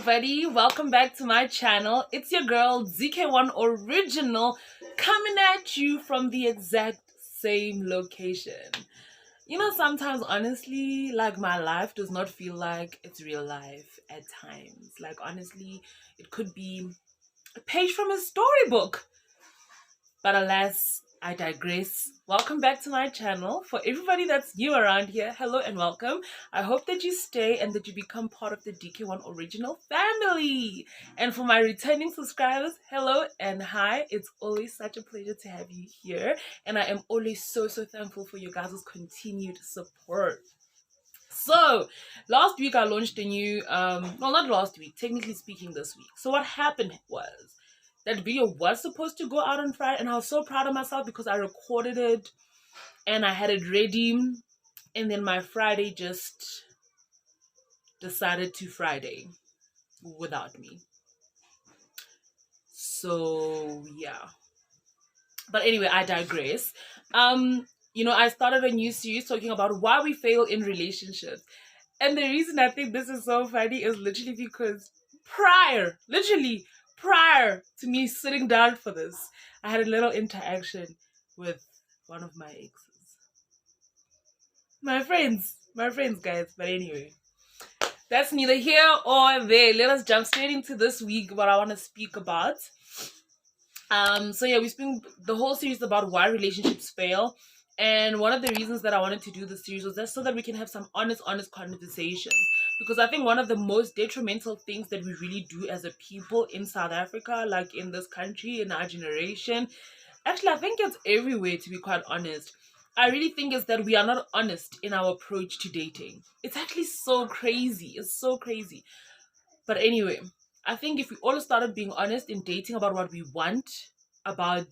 everybody, welcome back to my channel. It's your girl Dk1original coming at you from the exact same location. Sometimes honestly, like, my life does not feel like it's real life at times. Like, honestly, it could be a page from a storybook. But alas, I digress. Welcome back to my channel. For everybody that's new around here, hello and welcome. I hope that you stay and that you become part of the Dk1original family. And for my returning subscribers, hello and hi. It's always such a pleasure to have you here. And I am always so thankful for you guys' continued support. So last week I launched a new well, not last week, technically speaking this week. So what happened was that video was supposed to go out on Friday, and I was so proud of myself because I recorded it and I had it ready, and then my Friday just decided to Friday without me. So yeah, but anyway, I digress. I started a new series talking about why we fail in relationships. And the reason I think this is so funny is literally because literally prior to me sitting down for this, I had a little interaction with one of my exes. My friends, guys. But anyway, that's neither here or there. Let us jump straight into this week, what I want to speak about. So yeah, we spent the whole series about why relationships fail. And one of the reasons that I wanted to do this series was just so that we can have some honest conversations. Because I think one of the most detrimental things that we really do as a people in South Africa, like in this country, in our generation, actually I think it's everywhere, to be quite honest, I really think is that we are not honest in our approach to dating. It's actually so crazy. It's so crazy. But anyway, I think if we all started being honest in dating about what we want, about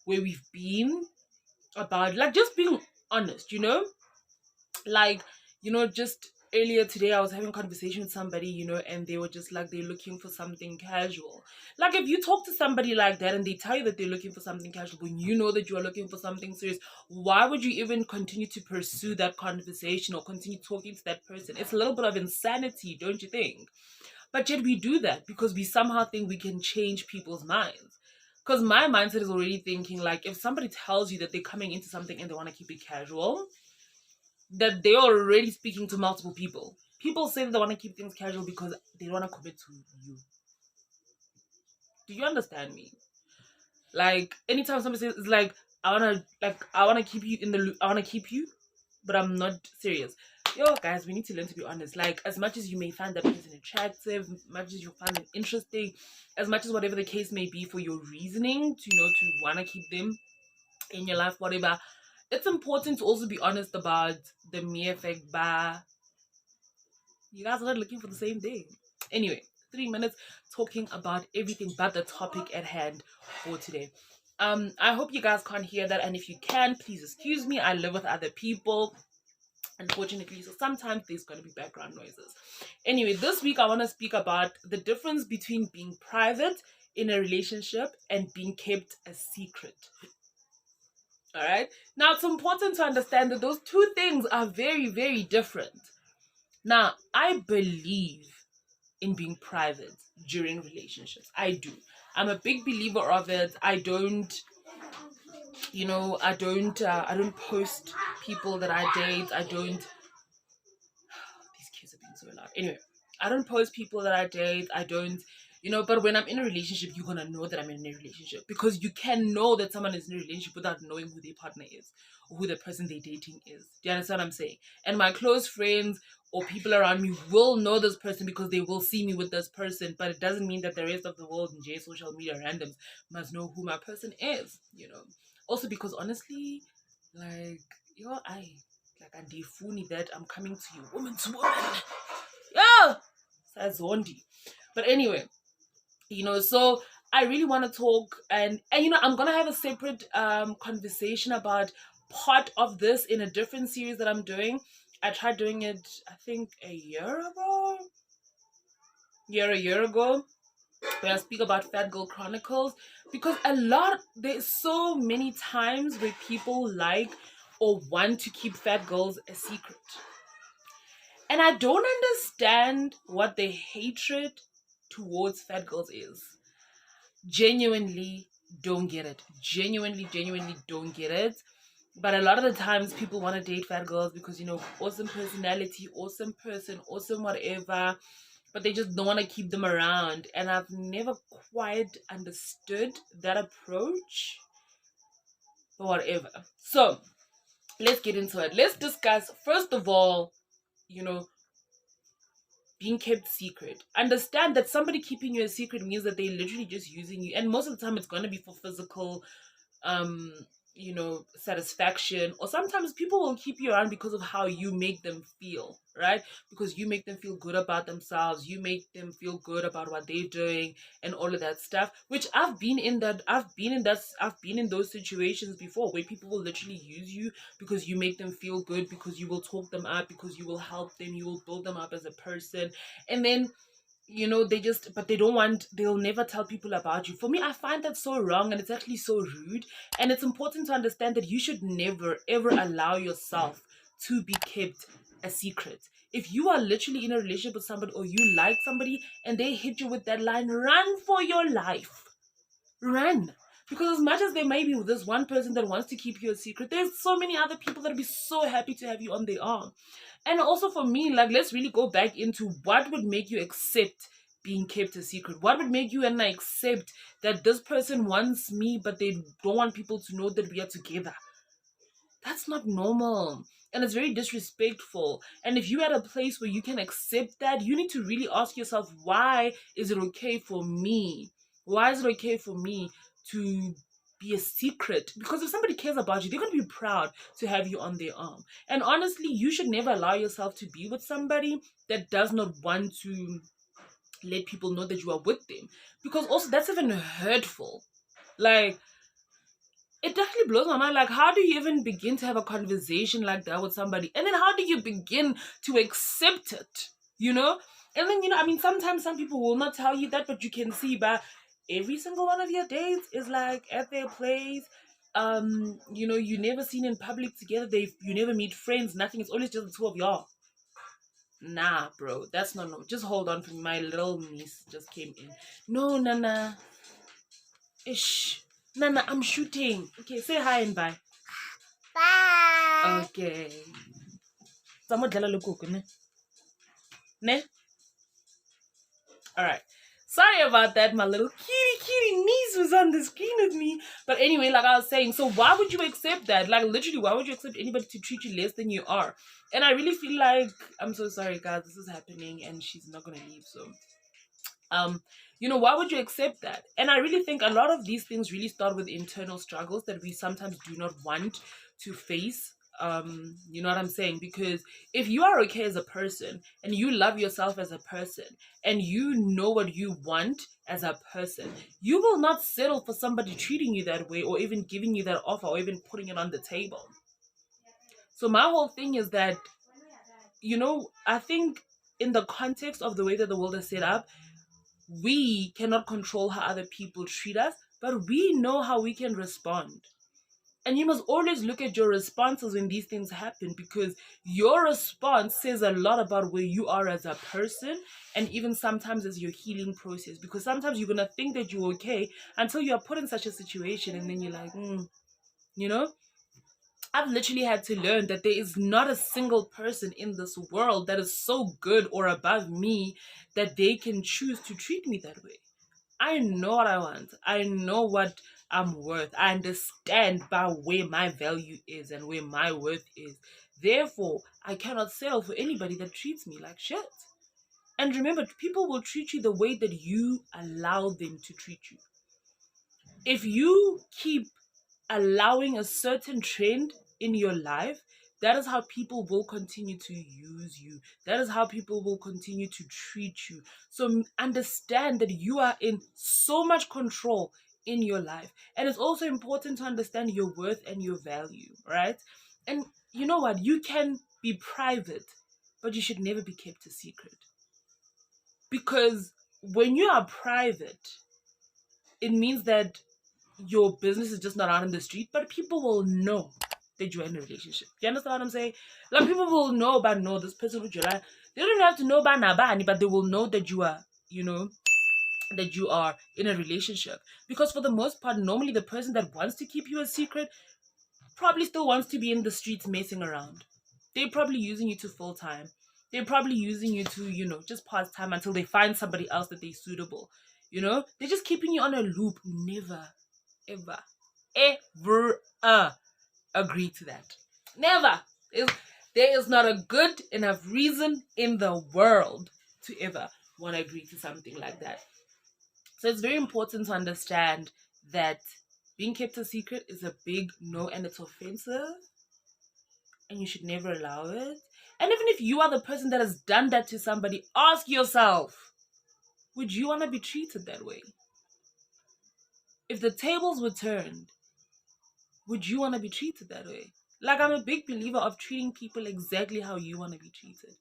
where we've been, about like just being honest, just earlier today I was having a conversation with somebody, and they were just like, they're looking for something casual. Like, if you talk to somebody like that and they tell you that they're looking for something casual when you know that you are looking for something serious, why would you even continue to pursue that conversation or continue talking to that person? It's a little bit of insanity, don't you think? But yet we do that because we somehow think we can change people's minds. Because my mindset is already thinking, like, if somebody tells you that they're coming into something and they want to keep it casual, that they're already speaking to multiple people. People say that they want to keep things casual because they don't want to commit to you. Do you understand me? Like, anytime somebody says, it's like, I want to keep you in the loop, I want to keep you, but I'm not serious. Yo, guys, we need to learn to be honest. Like, as much as you may find that person attractive, as much as you find them interesting, as much as whatever the case may be for your reasoning to, to want to keep them in your life, whatever, it's important to also be honest about the mere fact that you guys are not looking for the same thing. Anyway, 3 minutes talking about everything but the topic at hand for today. I hope you guys can't hear that, and if you can, please excuse me. I live with other people, unfortunately, so sometimes there's going to be background noises. Anyway, this week I want to speak about the difference between being private in a relationship and being kept a secret. All right, now it's important to understand that those two things are very different. Now, I believe in being private during relationships. I do. I'm a big believer of it. I don't post people that I date. I don't these kids are being so loud. Anyway, I don't post people that I date. I don't, but when I'm in a relationship, you're gonna know that I'm in a relationship, because you can know that someone is in a relationship without knowing who their partner is or who the person they're dating is. Do you understand what I'm saying? And my close friends or people around me will know this person because they will see me with this person, but it doesn't mean that the rest of the world and J social media randoms must know who my person is, Also because honestly, like, I defuni that I'm coming to you woman to woman. Yeah, that's zondi. But anyway, so I really want to talk, and I'm gonna have a separate conversation about part of this in a different series that I'm doing. I tried doing it, I think, a year ago, where I speak about Fat Girl Chronicles, because there's so many times where people like or want to keep fat girls a secret. And I don't understand what the hatred towards fat girls is genuinely don't get it. Genuinely don't get it. But a lot of the times people want to date fat girls because, you know, awesome personality, awesome person, awesome whatever, but they just don't want to keep them around. And I've never quite understood that approach, but whatever. So let's get into it. Let's discuss, first of all, you know, being kept secret. Understand that somebody keeping you a secret means that they're literally just using you, and most of the time it's going to be for physical um you know, satisfaction, or sometimes people will keep you around because of how you make them feel, right? Because you make them feel good about themselves, you make them feel good about what they're doing and all of that stuff, which I've been in those situations before, where people will literally use you because you make them feel good, because you will talk them up, because you will help them, you will build them up as a person. And then, you know, but they don't want, they'll never tell people about you. For me, I find that so wrong, and it's actually so rude. And it's important to understand that you should never ever allow yourself to be kept a secret. If you are literally in a relationship with somebody, or you like somebody and they hit you with that line, run for your life. Run. Because as much as there may be this one person that wants to keep you a secret, there's so many other people that would be so happy to have you on their arm. And also for me, like, let's really go back into what would make you accept being kept a secret. What would make you and I accept that this person wants me, but they don't want people to know that we are together? That's not normal. And it's very disrespectful. And if you're at a place where you can accept that, you need to really ask yourself, why is it okay for me? Why is it okay for me to be a secret? Because if somebody cares about you, they're going to be proud to have you on their arm. And honestly, you should never allow yourself to be with somebody that does not want to let people know that you are with them. Because also, that's even hurtful. Like, it definitely blows my mind. Like, how do you even begin to have a conversation like that with somebody? And then how do you begin to accept it? You know? And then, you know, I mean, sometimes some people will not tell you that, but you can see by every single one of your dates is like at their place. You know, you never seen in public together. You never meet friends, nothing. It's always just the two of y'all. Nah, bro, that's not no. Just hold on for me. My little niece just came in. No, Nana. Ish. Nana, I'm shooting. Okay, say hi and bye. Bye. Okay. Ne? Alright. Sorry about that. My little kitty niece was on the screen with me. But anyway, like I was saying, so why would you accept that? Like, literally, why would you accept anybody to treat you less than you are? And I really feel like, I'm so sorry, guys, this is happening and she's not gonna leave, so you know, why would you accept that? And I really think a lot of these things really start with internal struggles that we sometimes do not want to face. You know what I'm saying? Because if you are okay as a person and you love yourself as a person and you know what you want as a person, you will not settle for somebody treating you that way, or even giving you that offer, or even putting it on the table. So my whole thing is that, you know, I think in the context of the way that the world is set up, we cannot control how other people treat us, but we know how we can respond. And you must always look at your responses when these things happen, because your response says a lot about where you are as a person, and even sometimes as your healing process. Because sometimes you're going to think that you're okay until you are put in such a situation, and then you're like, you know? I've literally had to learn that there is not a single person in this world that is so good or above me that they can choose to treat me that way. I know what I want. I know what I'm worth. I understand by where my value is and where my worth is. Therefore, I cannot settle for anybody that treats me like shit. And remember, people will treat you the way that you allow them to treat you. If you keep allowing a certain trend in your life, that is how people will continue to use you. That is how people will continue to treat you. So understand that you are in so much control in your life. And it's also important to understand your worth and your value, right? And you know what? You can be private, but you should never be kept a secret. Because when you are private, it means that your business is just not out in the street, but people will know that you're in a relationship. You understand what I'm saying? Like, people will know, but no, this person with your life, they don't have to know about Nabani, but they will know that you are, you know, that you are in a relationship. Because for the most part, normally the person that wants to keep you a secret probably still wants to be in the streets messing around. They're probably using you to full time. They're probably using you to, just pass time until they find somebody else that they're suitable. They're just keeping you on a loop. Never, ever, ever agree to that. Never. There is not a good enough reason in the world to ever want to agree to something like that. So it's very important to understand that being kept a secret is a big no and it's offensive and you should never allow it. And even if you are the person that has done that to somebody, ask yourself, would you want to be treated that way? If the tables were turned, would you want to be treated that way? Like, I'm a big believer of treating people exactly how you want to be treated.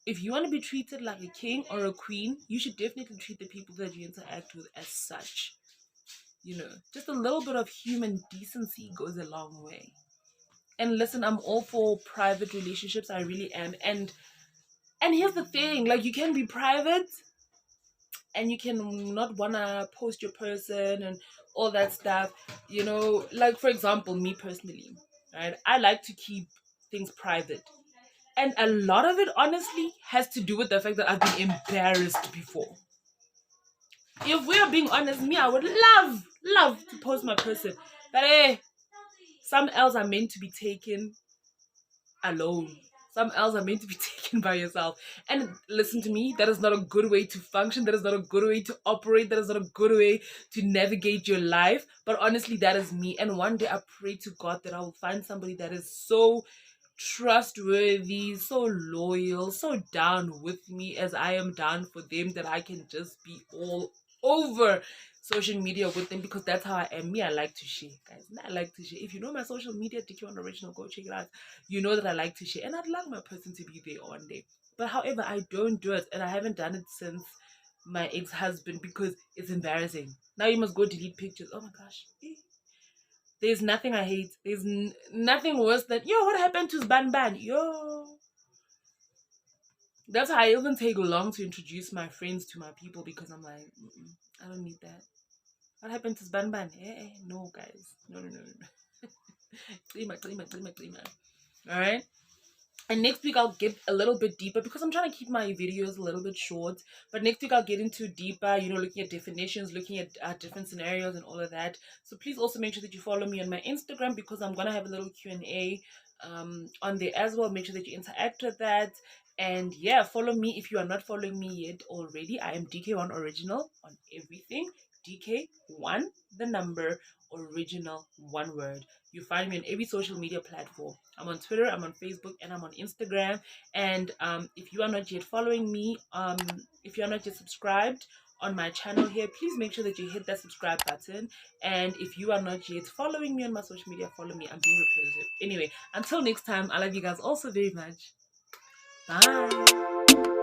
If you want to be treated like a king or a queen, you should definitely treat the people that you interact with as such. Just a little bit of human decency goes a long way. And listen, I'm all for private relationships. I really am. And here's the thing, like, you can be private and you can not wanna post your person and all that stuff. Like, for example, me personally, right? I like to keep things private. And a lot of it honestly has to do with the fact that I've been embarrassed before. If we are being honest, me, I would love to post my person. But some L's are meant to be taken alone. Some L's are meant to be taken by yourself. And listen to me, that is not a good way to function. That is not a good way to operate. That is not a good way to navigate your life. But honestly, that is me. And one day I pray to God that I will find somebody that is so trustworthy, so loyal, so down with me as I am down for them, that I can just be all over social media with them, because that's how I am. Me, I like to share, guys. I like to share. If you know my social media, Dk1original, go check it out. You know that I like to share, and I'd like my person to be there one day. But however, I don't do it, and I haven't done it since my ex-husband, because it's embarrassing. Now you must go delete pictures. Oh my gosh. There's nothing I hate. There's nothing worse than, what happened to Ban? That's how I even take long to introduce my friends to my people, because I'm like, I don't need that. What happened to Ban? No, guys. No. Clean. Alright? And next week I'll get a little bit deeper, because I'm trying to keep my videos a little bit short. But next week I'll get into deeper, looking at definitions, looking at different scenarios and all of that. So please also make sure that you follow me on my Instagram, because I'm going to have a little Q&A on there as well. Make sure that you interact with that. And yeah, follow me if you are not following me yet already. I am Dk1original on everything. Dk1, the number, original, one word. You find me on every social media platform. I'm on Twitter, I'm on Facebook, and I'm on Instagram. And if you are not yet following me, if you are not yet subscribed on my channel here, please make sure that you hit that subscribe button. And if you are not yet following me on my social media, follow me. I'm being repetitive. Anyway, until next time, I love you guys also very much. Bye.